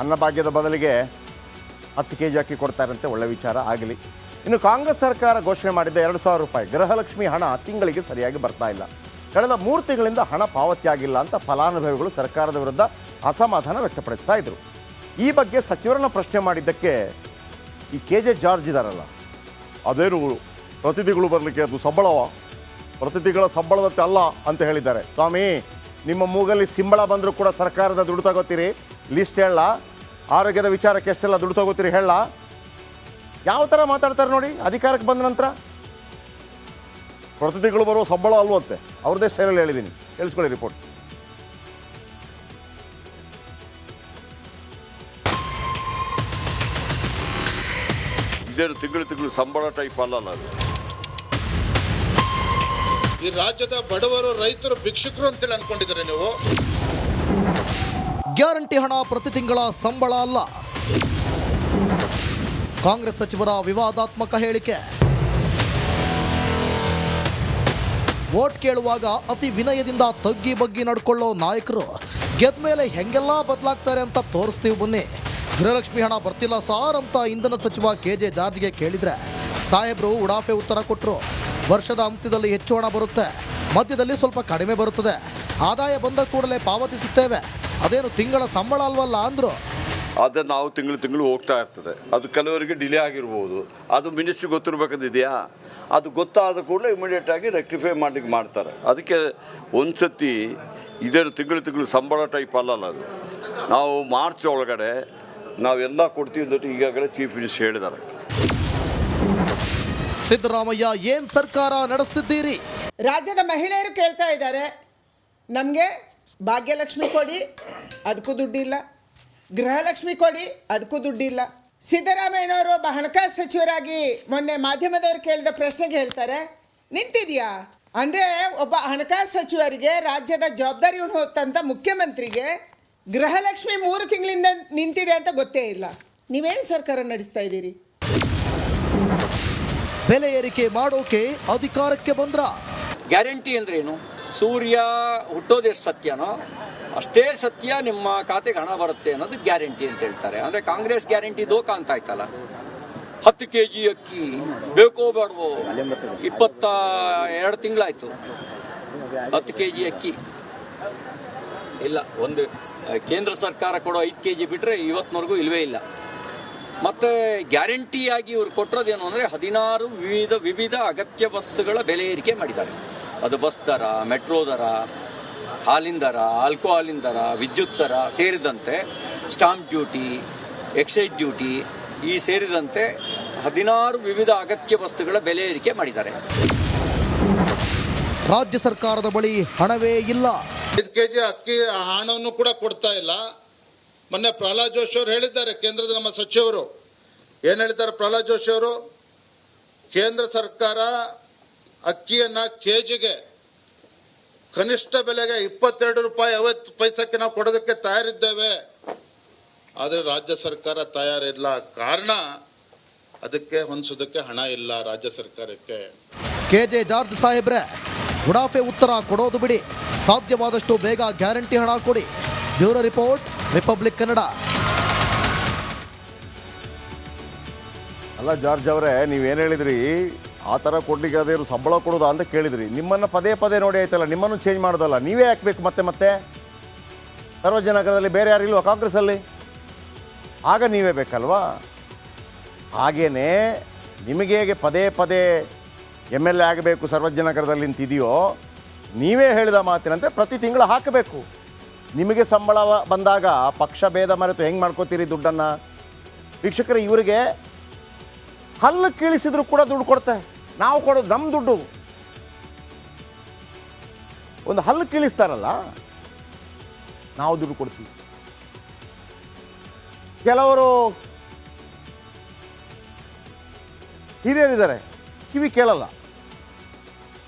ಅನ್ನಭಾಗ್ಯದ ಬದಲಿಗೆ 10 kg ಅಕ್ಕಿ ಕೊಡ್ತಾರಂತೆ. ಒಳ್ಳೆ ವಿಚಾರ ಆಗಲಿ. ಇನ್ನು ಕಾಂಗ್ರೆಸ್ ಸರ್ಕಾರ ಘೋಷಣೆ ಮಾಡಿದ್ದ 2,000 ರೂಪಾಯಿ ಗೃಹಲಕ್ಷ್ಮಿ ಹಣ ತಿಂಗಳಿಗೆ ಸರಿಯಾಗಿ ಬರ್ತಾ ಇಲ್ಲ. ಕಳೆದ 3 ತಿಂಗಳಿಂದ ಹಣ ಪಾವತಿಯಾಗಿಲ್ಲ ಅಂತ ಫಲಾನುಭವಿಗಳು ಸರ್ಕಾರದ ವಿರುದ್ಧ ಅಸಮಾಧಾನ ವ್ಯಕ್ತಪಡಿಸ್ತಾ ಇದ್ರು. ಈ ಬಗ್ಗೆ ಸಚಿವರನ್ನ ಪ್ರಶ್ನೆ ಮಾಡಿದ್ದಕ್ಕೆ ಈ KJ ಜಾರ್ಜ್ ಇದಾರಲ್ಲ, ಅದೇನು ಪ್ರತಿ ತಿಂಗಳು ಬರಲಿಕ್ಕೆ ಅದು ಸಂಬಳವ, ಪ್ರತಿ ತಿಂಗಳ ಸಂಬಳದಂತೆ ಅಲ್ಲ ಅಂತ ಹೇಳಿದ್ದಾರೆ. ಸ್ವಾಮಿ, ನಿಮ್ಮ ಮೂಗಲ್ಲಿ ಸಿಂಬಳ ಬಂದರೂ ಕೂಡ ಸರ್ಕಾರದ ದುಡ್ಡು ತಗೋತೀರಿ, ಲಿಸ್ಟ್ ಹೇಳ. ಆರೋಗ್ಯದ ವಿಚಾರಕ್ಕೆ ಎಷ್ಟೆಲ್ಲ ದುಡ್ಡು ತಗೋತೀರಿ ಹೇಳ. ಯಾವ ಥರ ಮಾತಾಡ್ತಾರೆ ನೋಡಿ ಅಧಿಕಾರಕ್ಕೆ ಬಂದ ನಂತರ. ಪ್ರತಿ ತಿಂಗಳು ಬರುವ ಸಂಬಳ ಅಲ್ವಂತೆ, ಅವ್ರದ್ದೇ ಸ್ಟೈಲಲ್ಲಿ ಹೇಳಿದ್ದೀನಿ, ಕೇಳಿಸ್ಕೊಳ್ಳಿ ರಿಪೋರ್ಟ್. ಇದೇನು ತಿಂಗಳು ಸಂಬಳ ಟೈಪ್ ಅಲ್ಲ. ಈ ರಾಜ್ಯದ ಬಡವರು ರೈತರು ಭಿಕ್ಷುಕರು ಅಂತೇಳಿ ಅನ್ಕೊಂಡಿದ್ದಾರೆ ನೀವು. ಗ್ಯಾರಂಟಿ ಹಣ ಪ್ರತಿ ತಿಂಗಳ ಸಂಬಳ ಅಲ್ಲ. ಕಾಂಗ್ರೆಸ್ ಸಚಿವರ ವಿವಾದಾತ್ಮಕ ಹೇಳಿಕೆ. ವೋಟ್ ಕೇಳುವಾಗ ಅತಿ ವಿನಯದಿಂದ ತಗ್ಗಿ ಬಗ್ಗಿ ನಡ್ಕೊಳ್ಳೋ ನಾಯಕರು ಗೆದ್ದ ಮೇಲೆ ಹೆಂಗೆಲ್ಲ ಬದಲಾಗ್ತಾರೆ ಅಂತ ತೋರಿಸ್ತೀವಿ ಬನ್ನಿ. ಗೃಹಲಕ್ಷ್ಮಿ ಹಣ ಬರ್ತಿಲ್ಲ ಸಾರ್ ಅಂತ ಇಂಧನ ಸಚಿವ KJ ಜಾರ್ಜ್ಗೆ ಕೇಳಿದ್ರೆ ಸಾಹೇಬ್ರು ಉಡಾಫೆ ಉತ್ತರ ಕೊಟ್ಟರು. ವರ್ಷದ ಅಂತ್ಯದಲ್ಲಿ ಹೆಚ್ಚು ಹಣ ಬರುತ್ತೆ, ಮಧ್ಯದಲ್ಲಿ ಸ್ವಲ್ಪ ಕಡಿಮೆ ಬರುತ್ತದೆ, ಆದಾಯ ಬಂದ ಕೂಡಲೇ ಪಾವತಿಸುತ್ತೇವೆ, ಅದೇನು ತಿಂಗಳ ಸಂಬಳ ಅಲ್ವಲ್ಲ ಅಂದರು. ಅದೇ ನಾವು ತಿಂಗಳು ಹೋಗ್ತಾ ಇರ್ತದೆ. ಅದು ಕೆಲವರಿಗೆ ಡಿಲೇ ಆಗಿರ್ಬೋದು, ಅದು ಮಿನಿಸ್ಟ್ರಿಗೆ ಗೊತ್ತಿರಬೇಕಂದಿದೆಯಾ. ಅದು ಗೊತ್ತಾದ ಕೂಡಲೇ ಇಮಿಡಿಯೇಟಾಗಿ ರೆಕ್ಟಿಫೈ ಮಾಡಲಿಕ್ಕೆ ಮಾಡ್ತಾರೆ. ಅದಕ್ಕೆ ಒಂದು ಸತಿ ಇದೇನು ತಿಂಗಳು ಸಂಬಳ ಟೈಪ್ ಅಲ್ಲಲ್ಲ. ಅದು ನಾವು ಮಾರ್ಚ್ ಒಳಗಡೆ ನಾವೆಲ್ಲ ಕೊಡ್ತೀವಿ ಅಂತ ಈಗಾಗಲೇ ಚೀಫ್ ಮಿನಿಸ್ಟರ್ ಹೇಳಿದ್ದಾರೆ. ಸಿದ್ದರಾಮಯ್ಯ ಏನ್ ಸರ್ಕಾರ ನಡೆಸ್ತಿದ್ದೀರಿ? ರಾಜ್ಯದ ಮಹಿಳೆಯರು ಕೇಳ್ತಾ ಇದ್ದಾರೆ, ನಮಗೆ ಭಾಗ್ಯಲಕ್ಷ್ಮಿ ಕೊಡಿ, ಅದಕ್ಕೂ ದುಡ್ಡಿಲ್ಲ. ಗೃಹಲಕ್ಷ್ಮಿ ಕೊಡಿ, ಅದಕ್ಕೂ ದುಡ್ಡಿಲ್ಲ. ಸಿದ್ದರಾಮಯ್ಯನವರು ಒಬ್ಬ ಹಣಕಾಸು ಸಚಿವರಾಗಿ ಮೊನ್ನೆ ಮಾಧ್ಯಮದವರು ಕೇಳಿದ ಪ್ರಶ್ನೆಗೆ ಹೇಳ್ತಾರೆ, ನಿಂತಿದೆಯಾ ಅಂದರೆ ಒಬ್ಬ ಹಣಕಾಸು ಸಚಿವರಿಗೆ ರಾಜ್ಯದ ಜವಾಬ್ದಾರಿ ಹೊತ್ತಂತ ಮುಖ್ಯಮಂತ್ರಿಗೆ ಗೃಹಲಕ್ಷ್ಮಿ 3 ತಿಂಗಳಿಂದ ನಿಂತಿದೆ ಅಂತ ಗೊತ್ತೇ ಇಲ್ಲ. ನೀವೇನು ಸರ್ಕಾರ ನಡೆಸ್ತಾ ಇದ್ದೀರಿ? ಬೆಲೆ ಏರಿಕೆ ಮಾಡೋಕೆ ಅಧಿಕಾರಕ್ಕೆ ಬಂದ್ರ? ಗ್ಯಾರಂಟಿ ಅಂದ್ರೇನು? ಸೂರ್ಯ ಹುಟ್ಟೋದು ಎಷ್ಟು ಸತ್ಯನೋ ಅಷ್ಟೇ ಸತ್ಯ ನಿಮ್ಮ ಖಾತೆಗೆ ಹಣ ಬರುತ್ತೆ ಅನ್ನೋದು ಗ್ಯಾರಂಟಿ ಅಂತ ಹೇಳ್ತಾರೆ. ಅಂದರೆ ಕಾಂಗ್ರೆಸ್ ಗ್ಯಾರಂಟಿ ದೋಖ ಅಂತ ಆಯ್ತಲ್ಲ. 10 kg ಅಕ್ಕಿ ಬೇಕೋ ಬೇಡವೋ, 22 ತಿಂಗಳಾಯ್ತು 10 kg ಅಕ್ಕಿ ಇಲ್ಲ. ಒಂದು ಕೇಂದ್ರ ಸರ್ಕಾರ ಕೊಡೋ 5 kg ಬಿಟ್ಟರೆ ಇವತ್ತಿನವರೆಗೂ ಇಲ್ವೇ ಇಲ್ಲ. ಮತ್ತು ಗ್ಯಾರಂಟಿಯಾಗಿ ಇವ್ರು ಕೊಟ್ಟಿರೋದೇನು ಅಂದರೆ 16 ವಿವಿಧ ಅಗತ್ಯ ವಸ್ತುಗಳ ಬೆಲೆ ಏರಿಕೆ ಮಾಡಿದ್ದಾರೆ. ಅದು ಬಸ್ ದರ, ಮೆಟ್ರೋ ದರ, ಹಾಲಿನ ದರ, ಆಲ್ಕೋಹಾಲಿನ ದರ, ವಿದ್ಯುತ್ ದರ ಸೇರಿದಂತೆ ಸ್ಟಾಂಪ್ ಡ್ಯೂಟಿ, ಎಕ್ಸೈಸ್ ಡ್ಯೂಟಿ ಈ ಸೇರಿದಂತೆ 16 ವಿವಿಧ ಅಗತ್ಯ ವಸ್ತುಗಳ ಬೆಲೆ ಏರಿಕೆ ಮಾಡಿದ್ದಾರೆ. ರಾಜ್ಯ ಸರ್ಕಾರದ ಬಳಿ ಹಣವೇ ಇಲ್ಲ. 5 kg ಅಕ್ಕಿ ಹಣವನ್ನು ಕೂಡ ಕೊಡ್ತಾ ಇಲ್ಲ. ಮೊನ್ನೆ ಪ್ರಹ್ಲಾದ್ ಜೋಶಿ ಅವರು ಹೇಳಿದ್ದಾರೆ, ಕೇಂದ್ರದ ನಮ್ಮ ಸಚಿವರು ಏನು ಹೇಳಿದ್ದಾರೆ? ಪ್ರಹ್ಲಾದ್ ಜೋಶಿ ಅವರು, ಕೇಂದ್ರ ಸರ್ಕಾರ ಅಕ್ಕಿಯನ್ನು KGಗೆ ಕನಿಷ್ಠ ಬೆಲೆಗೆ 22 ರೂಪಾಯಿ 50 ಪೈಸಕ್ಕೆ ನಾವು ಕೊಡೋದಕ್ಕೆ ತಯಾರಿದ್ದೇವೆ. ಆದರೆ ರಾಜ್ಯ ಸರ್ಕಾರ ತಯಾರಿಲ್ಲ. ಕಾರಣ ಅದಕ್ಕೆ ಹೊಂದಿಸೋದಕ್ಕೆ ಹಣ ಇಲ್ಲ ರಾಜ್ಯ ಸರ್ಕಾರಕ್ಕೆ. KJ ಜಾರ್ಜ್ ಸಾಹೇಬ್ರೆ, ಉಡಾಫೆ ಉತ್ತರ ಕೊಡೋದು ಬಿಡಿ, ಸಾಧ್ಯವಾದಷ್ಟು ಬೇಗ ಗ್ಯಾರಂಟಿ ಹಣ ಕೊಡಿ. Bureau report, republic Kannada. ಅಲ್ಲ ಜಾರ್ಜ್ ಅವರೇ, ನೀವೇನು ಹೇಳಿದ್ರಿ? ಆ ಥರ ಕೊಡ್ಲಿಕ್ಕೆ ಅದೇನು ಸಂಬಳ ಕೊಡೋದಾ ಅಂತ ಕೇಳಿದ್ರಿ. ನಿಮ್ಮನ್ನು ಪದೇ ನೋಡಿ ಆಯ್ತಲ್ಲ, ನಿಮ್ಮನ್ನು ಚೇಂಜ್ ಮಾಡೋದಲ್ಲ, ನೀವೇ ಹಾಕ್ಬೇಕು ಮತ್ತೆ ಸರ್ವಜನಗರದಲ್ಲಿ ಬೇರೆ ಯಾರು ಇಲ್ವಾ ಕಾಂಗ್ರೆಸ್ಸಲ್ಲಿ? ಆಗ ನೀವೇ ಬೇಕಲ್ವಾ? ಹಾಗೇನೆ ನಿಮಗೆ ಹೇಗೆ ಪದೇ MLA ಆಗಬೇಕು ಸರ್ವಜನಗರದಲ್ಲಿ ಅಂತಿದೆಯೋ, ನೀವೇ ಹೇಳಿದ ಮಾತಿನಂತೆ ಪ್ರತಿ ತಿಂಗಳು ಹಾಕಬೇಕು. ನಿಮಗೆ ಸಂಬಳ ಬಂದಾಗ ಪಕ್ಷ ಭೇದ ಮರೆತು ಹೆಂಗೆ ಮಾಡ್ಕೋತೀರಿ ದುಡ್ಡನ್ನು? ವೀಕ್ಷಕರೇ, ಇವರಿಗೆ ಹಲ್ಲು ಕೀಳಿಸಿದ್ರು ಕೂಡ ದುಡ್ಡು ಕೊಡ್ತಾರೆ. ನಾವು ಕೊಡೋದು ನಮ್ಮ ದುಡ್ಡು. ಒಂದು ಹಲ್ಲು ಕೀಳಿಸ್ತಾರಲ್ಲ, ನಾವು ದುಡ್ಡು ಕೊಡ್ತೀವಿ. ಕೆಲವರು ಹಿರಿಯರಿದ್ದಾರೆ, ಕಿವಿ ಕೇಳಲ್ಲ.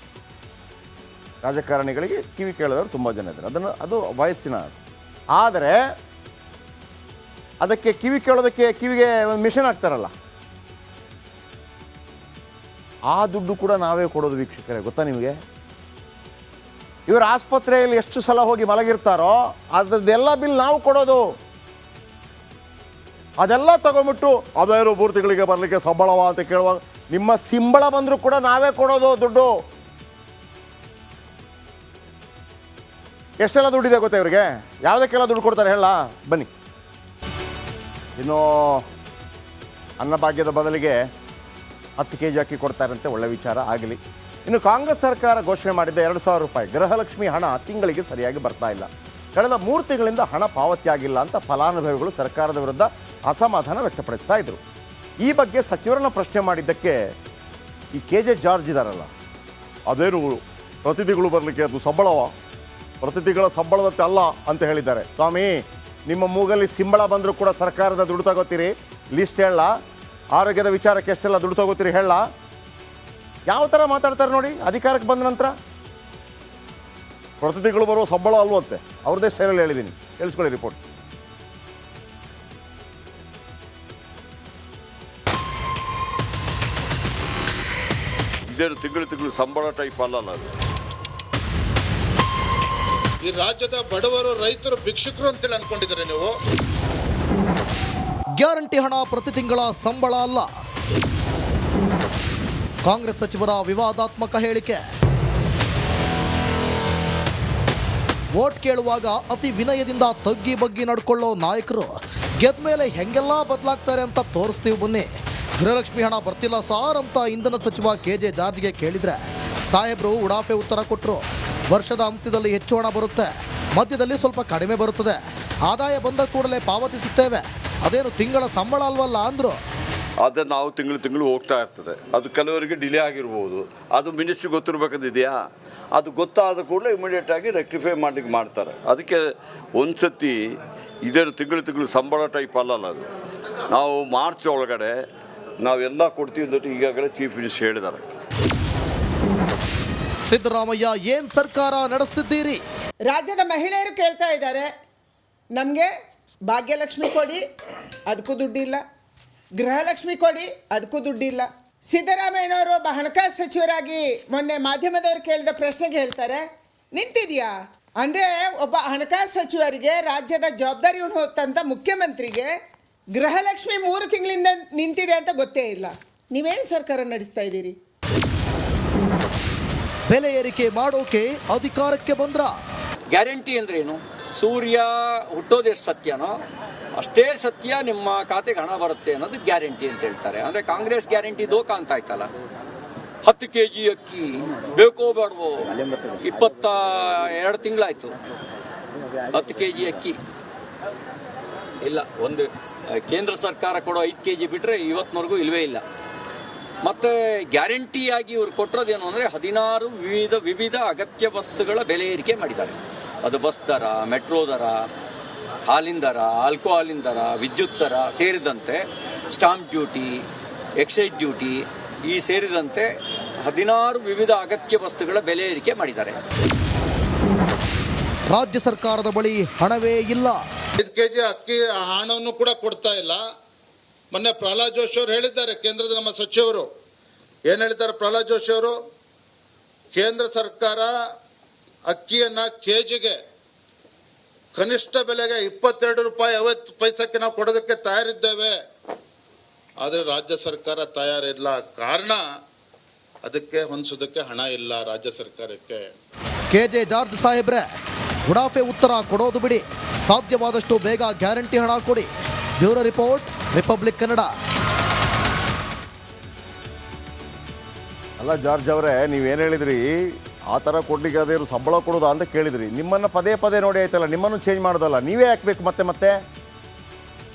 ರಾಜಕಾರಣಿಗಳಿಗೆ ಕಿವಿ ಕೇಳೋರು ತುಂಬ ಜನ ಇದ್ದಾರೆ. ಅದು ವಯಸ್ಸಿನ. ಆದರೆ ಅದಕ್ಕೆ ಕಿವಿ ಕೇಳೋದಕ್ಕೆ ಕಿವಿಗೆ ಒಂದು ಮಿಷನ್ ಹಾಕ್ತಾರಲ್ಲ, ಆ ದುಡ್ಡು ಕೂಡ ನಾವೇ ಕೊಡೋದು ವೀಕ್ಷಕರೇ. ಗೊತ್ತಾ ನಿಮಗೆ? ಇವರು ಆಸ್ಪತ್ರೆಯಲ್ಲಿ ಎಷ್ಟು ಸಲ ಹೋಗಿ ಮಲಗಿರ್ತಾರೋ ಅದರದ್ದೆಲ್ಲ ಬಿಲ್ ನಾವು ಕೊಡೋದು. ಅದೆಲ್ಲ ತಗೊಂಬಿಟ್ಟು ಅದೇನು 3 ತಿಂಗಳಿಗೆ ಬರಲಿಕ್ಕೆ ಸಂಬಳವ ಅಂತ ಕೇಳುವಾಗ ನಿಮ್ಮ ಸಂಬಳ ಬಂದರೂ ಕೂಡ ನಾವೇ ಕೊಡೋದು ದುಡ್ಡು. ಎಷ್ಟೆಲ್ಲ ದುಡ್ಡಿದೆ ಗೊತ್ತಾ ಇವ್ರಿಗೆ? ಯಾವುದಕ್ಕೆಲ್ಲ ದುಡ್ಡು ಕೊಡ್ತಾರೆ ಹೇಳ ಬನ್ನಿ. ಇನ್ನು ಅನ್ನಭಾಗ್ಯದ ಬದಲಿಗೆ 10 kg ಅಕ್ಕಿ ಕೊಡ್ತಾರಂತೆ, ಒಳ್ಳೆ ವಿಚಾರ ಆಗಲಿ. ಇನ್ನು ಕಾಂಗ್ರೆಸ್ ಸರ್ಕಾರ ಘೋಷಣೆ ಮಾಡಿದ್ದ 2,000 ರೂಪಾಯಿ ಗೃಹಲಕ್ಷ್ಮಿ ಹಣ ತಿಂಗಳಿಗೆ ಸರಿಯಾಗಿ ಬರ್ತಾ ಇಲ್ಲ. ಕಳೆದ 3 ತಿಂಗಳಿಂದ ಹಣ ಪಾವತಿ ಆಗಿಲ್ಲ ಅಂತ ಫಲಾನುಭವಿಗಳು ಸರ್ಕಾರದ ವಿರುದ್ಧ ಅಸಮಾಧಾನ ವ್ಯಕ್ತಪಡಿಸ್ತಾ ಇದ್ರು. ಈ ಬಗ್ಗೆ ಸಚಿವರನ್ನ ಪ್ರಶ್ನೆ ಮಾಡಿದ್ದಕ್ಕೆ ಈ KJ ಜಾರ್ಜ್ ಇದ್ದಾರಲ್ಲ, ಅದೇನು ಪ್ರತಿ ತಿಂಗಳು ಬರಲಿಕ್ಕೆ ಅದು ಸಂಬಳವ, ಪ್ರತಿ ತಿಂಗಳ ಸಂಬಳದಂತೆ ಅಲ್ಲ ಅಂತ ಹೇಳಿದ್ದಾರೆ. ಸ್ವಾಮಿ, ನಿಮ್ಮ ಮೂಗಲ್ಲಿ ಸಂಬಳ ಬಂದರೂ ಕೂಡ ಸರ್ಕಾರದ ದುಡ್ಡು ತಗೋತೀರಿ, ಲಿಸ್ಟ್ ಹೇಳ. ಆರೋಗ್ಯದ ವಿಚಾರಕ್ಕೆ ಎಷ್ಟೆಲ್ಲ ದುಡ್ಡು ತಗೋತೀರಿ ಹೇಳ. ಯಾವ ಥರ ಮಾತಾಡ್ತಾರೆ ನೋಡಿ ಅಧಿಕಾರಕ್ಕೆ ಬಂದ ನಂತರ. ಪ್ರತಿ ತಿಂಗಳು ಬರುವ ಸಂಬಳ ಅಲ್ವಂತೆ, ಅವ್ರದ್ದೇ ಸ್ಟೈಲಲ್ಲಿ ಹೇಳಿದ್ದೀನಿ, ಕೇಳಿಸ್ಕೊಳ್ಳಿ ರಿಪೋರ್ಟ್. ಇದೇನು ತಿಂಗಳು ಸಂಬಳ ಟೈಪ್ ಅಲ್ಲಲ್ಲ ಅದು. ಈ ರಾಜ್ಯದ ಬಡವರು, ರೈತರು, ಭಿಕ್ಷುಕರು ಅಂತೇಳಿ ಅನ್ಕೊಂಡಿದ್ದಾರೆ ನೀವು. ಗ್ಯಾರಂಟಿ ಹಣ ಪ್ರತಿ ತಿಂಗಳ ಸಂಬಳ ಅಲ್ಲ. ಕಾಂಗ್ರೆಸ್ ಸಚಿವರ ವಿವಾದಾತ್ಮಕ ಹೇಳಿಕೆ. ವೋಟ್ ಕೇಳುವಾಗ ಅತಿ ವಿನಯದಿಂದ ತಗ್ಗಿ ಬಗ್ಗಿ ನಡ್ಕೊಳ್ಳೋ ನಾಯಕರು ಗೆದ್ದ ಮೇಲೆ ಹೆಂಗೆಲ್ಲ ಬದಲಾಗ್ತಾರೆ ಅಂತ ತೋರಿಸ್ತೀವಿ ಬನ್ನಿ. ಗೃಹಲಕ್ಷ್ಮಿ ಹಣ ಬರ್ತಿಲ್ಲ ಸಾರ್ ಅಂತ ಇಂಧನ ಸಚಿವ KJ ಜಾರ್ಜ್ಗೆ ಕೇಳಿದ್ರೆ ಸಾಹೇಬ್ರು ಉಡಾಫೆ ಉತ್ತರ ಕೊಟ್ಟರು. ವರ್ಷದ ಅಂತ್ಯದಲ್ಲಿ ಹೆಚ್ಚು ಹಣ ಬರುತ್ತೆ, ಮಧ್ಯದಲ್ಲಿ ಸ್ವಲ್ಪ ಕಡಿಮೆ ಬರುತ್ತದೆ, ಆದಾಯ ಬಂದ ಕೂಡಲೇ ಪಾವತಿಸುತ್ತೇವೆ, ಅದೇನು ತಿಂಗಳ ಸಂಬಳ ಅಲ್ವಲ್ಲ ಅಂದರು. ಅದು ನಾವು ತಿಂಗಳು ಹೋಗ್ತಾ ಇರ್ತದೆ. ಅದು ಕೆಲವರಿಗೆ ಡಿಲೇ ಆಗಿರ್ಬೋದು, ಅದು ಮಿನಿಸ್ಟ್ರಿಗೆ ಗೊತ್ತಿರಬೇಕಂದಿದೆಯಾ? ಅದು ಗೊತ್ತಾದ ಕೂಡಲೇ ಇಮಿಡಿಯೇಟಾಗಿ ರೆಕ್ಟಿಫೈ ಮಾಡಲಿಕ್ಕೆ ಮಾಡ್ತಾರೆ. ಅದಕ್ಕೆ ಒಂದು ಸತಿ ಇದೇನು ತಿಂಗಳು ಸಂಬಳ ಟೈಪ್ ಅಲ್ಲಲ್ಲ ಅದು. ನಾವು ಮಾರ್ಚ್ ಒಳಗಡೆ ನಾವೆಲ್ಲ ಕೊಡ್ತೀವಿ ಅಂತ ಈಗಾಗಲೇ ಚೀಫ್ ಮಿನಿಸ್ಟರ್ ಹೇಳಿದ್ದಾರೆ. ಸಿದ್ದರಾಮಯ್ಯ ಏನ್ ಸರ್ಕಾರ ನಡೆಸ್ತಿದ್ದೀರಿ? ರಾಜ್ಯದ ಮಹಿಳೆಯರು ಕೇಳ್ತಾ ಇದ್ದಾರೆ, ನಮಗೆ ಭಾಗ್ಯಲಕ್ಷ್ಮಿ ಕೊಡಿ, ಅದಕ್ಕೂ ದುಡ್ಡಿಲ್ಲ. ಗೃಹಲಕ್ಷ್ಮಿ ಕೊಡಿ, ಅದಕ್ಕೂ ದುಡ್ಡಿಲ್ಲ. ಸಿದ್ದರಾಮಯ್ಯನವರು ಒಬ್ಬ ಹಣಕಾಸು ಸಚಿವರಾಗಿ ಮೊನ್ನೆ ಮಾಧ್ಯಮದವರು ಕೇಳಿದ ಪ್ರಶ್ನೆಗೆ ಹೇಳ್ತಾರೆ, ನಿಂತಿದೆಯಾ ಅಂದರೆ ಒಬ್ಬ ಹಣಕಾಸು ಸಚಿವರಿಗೆ, ರಾಜ್ಯದ ಜವಾಬ್ದಾರಿ ಹೊತ್ತಂತ ಮುಖ್ಯಮಂತ್ರಿಗೆ ಗೃಹಲಕ್ಷ್ಮಿ 3 ತಿಂಗಳಿಂದ ನಿಂತಿದೆ ಅಂತ ಗೊತ್ತೇ ಇಲ್ಲ. ನೀವೇನು ಸರ್ಕಾರ ನಡೆಸ್ತಾ ಇದ್ದೀರಿ? ಬೆಲೆ ಏರಿಕೆ ಮಾಡೋಕೆ ಅಧಿಕಾರಕ್ಕೆ ಬಂದ್ರ? ಗ್ಯಾರಂಟಿ ಅಂದ್ರೇನು? ಸೂರ್ಯ ಹುಟ್ಟೋದೆಷ್ಟು ಸತ್ಯನೋ ಅಷ್ಟೇ ಸತ್ಯ ನಿಮ್ಮ ಖಾತೆಗೆ ಹಣ ಬರುತ್ತೆ ಅನ್ನೋದು ಗ್ಯಾರಂಟಿ ಅಂತ ಹೇಳ್ತಾರೆ. ಅಂದರೆ ಕಾಂಗ್ರೆಸ್ ಗ್ಯಾರಂಟಿ ದೋಖ ಅಂತ ಆಯ್ತಲ್ಲ. 10 kg ಅಕ್ಕಿ ಬೇಕೋ ಬೇಡವೋ, 22 ತಿಂಗಳಾಯ್ತು 10 kg ಅಕ್ಕಿ ಇಲ್ಲ. ಒಂದು ಕೇಂದ್ರ ಸರ್ಕಾರ ಕೊಡೋ 5 kg ಬಿಟ್ಟರೆ ಇವತ್ತಿನವರೆಗೂ ಇಲ್ವೇ ಇಲ್ಲ. ಮತ್ತು ಗ್ಯಾರಂಟಿಯಾಗಿ ಇವರು ಕೊಟ್ಟಿರೋದೇನು ಅಂದರೆ 16 ವಿವಿಧ ಅಗತ್ಯ ವಸ್ತುಗಳ ಬೆಲೆ ಏರಿಕೆ ಮಾಡಿದ್ದಾರೆ. ಅದು ಬಸ್ ದರ, ಮೆಟ್ರೋ ದರ, ಹಾಲಿನ ದರ, ಆಲ್ಕೋಹಾಲಿನ ದರ, ವಿದ್ಯುತ್ ದರ ಸೇರಿದಂತೆ ಸ್ಟಾಂಪ್ ಡ್ಯೂಟಿ, ಎಕ್ಸೈಸ್ ಡ್ಯೂಟಿ ಈ ಸೇರಿದಂತೆ 16 ವಿವಿಧ ಅಗತ್ಯ ವಸ್ತುಗಳ ಬೆಲೆ ಏರಿಕೆ ಮಾಡಿದ್ದಾರೆ. ರಾಜ್ಯ ಸರ್ಕಾರದ ಬಳಿ ಹಣವೇ ಇಲ್ಲ. 5 kg ಅಕ್ಕಿ ಹಣವನ್ನು ಕೂಡ ಕೊಡ್ತಾ ಇಲ್ಲ. ಮೊನ್ನೆ ಪ್ರಹ್ಲಾದ್ ಜೋಶಿ ಅವರು ಹೇಳಿದ್ದಾರೆ, ಕೇಂದ್ರದ ನಮ್ಮ ಸಚಿವರು ಏನು ಹೇಳಿದ್ದಾರೆ? ಪ್ರಹ್ಲಾದ್ ಜೋಶಿ ಅವರು, ಕೇಂದ್ರ ಸರ್ಕಾರ ಅಕ್ಕಿಯನ್ನ ಕೆಜಿಗೆ ಕನಿಷ್ಠ ಬೆಲೆಗೆ 22 ರೂಪಾಯಿ 50 ಪೈಸಕ್ಕೆ ನಾವು ಕೊಡೋದಕ್ಕೆ ತಯಾರಿದ್ದೇವೆ, ಆದರೆ ರಾಜ್ಯ ಸರ್ಕಾರ ತಯಾರಿಲ್ಲ. ಕಾರಣ ಅದಕ್ಕೆ ಹೊಂದಿಸೋದಕ್ಕೆ ಹಣ ಇಲ್ಲ ರಾಜ್ಯ ಸರ್ಕಾರಕ್ಕೆ. KJ ಜಾರ್ಜ್ ಸಾಹೇಬ್ರೆ, ಉಡಾಫೆ ಉತ್ತರ ಕೊಡೋದು ಬಿಡಿ, ಸಾಧ್ಯವಾದಷ್ಟು ಬೇಗ ಗ್ಯಾರಂಟಿ ಹಣ ಕೊಡಿ. Bureau report, republic Kannada. ಅಲ್ಲ ಜಾರ್ಜ್ ಅವರೇ, ನೀವೇನು ಹೇಳಿದ್ರಿ? ಆ ಥರ ಕೊಡ್ಲಿಕ್ಕೆ ಅದೇನು ಸಂಬಳ ಕೊಡೋದಾ ಅಂತ ಕೇಳಿದ್ರಿ. ನಿಮ್ಮನ್ನು ಪದೇ ನೋಡಿ ಆಯ್ತಲ್ಲ, ನಿಮ್ಮನ್ನು ಚೇಂಜ್ ಮಾಡೋದಲ್ಲ, ನೀವೇ ಹಾಕ್ಬೇಕು ಮತ್ತೆ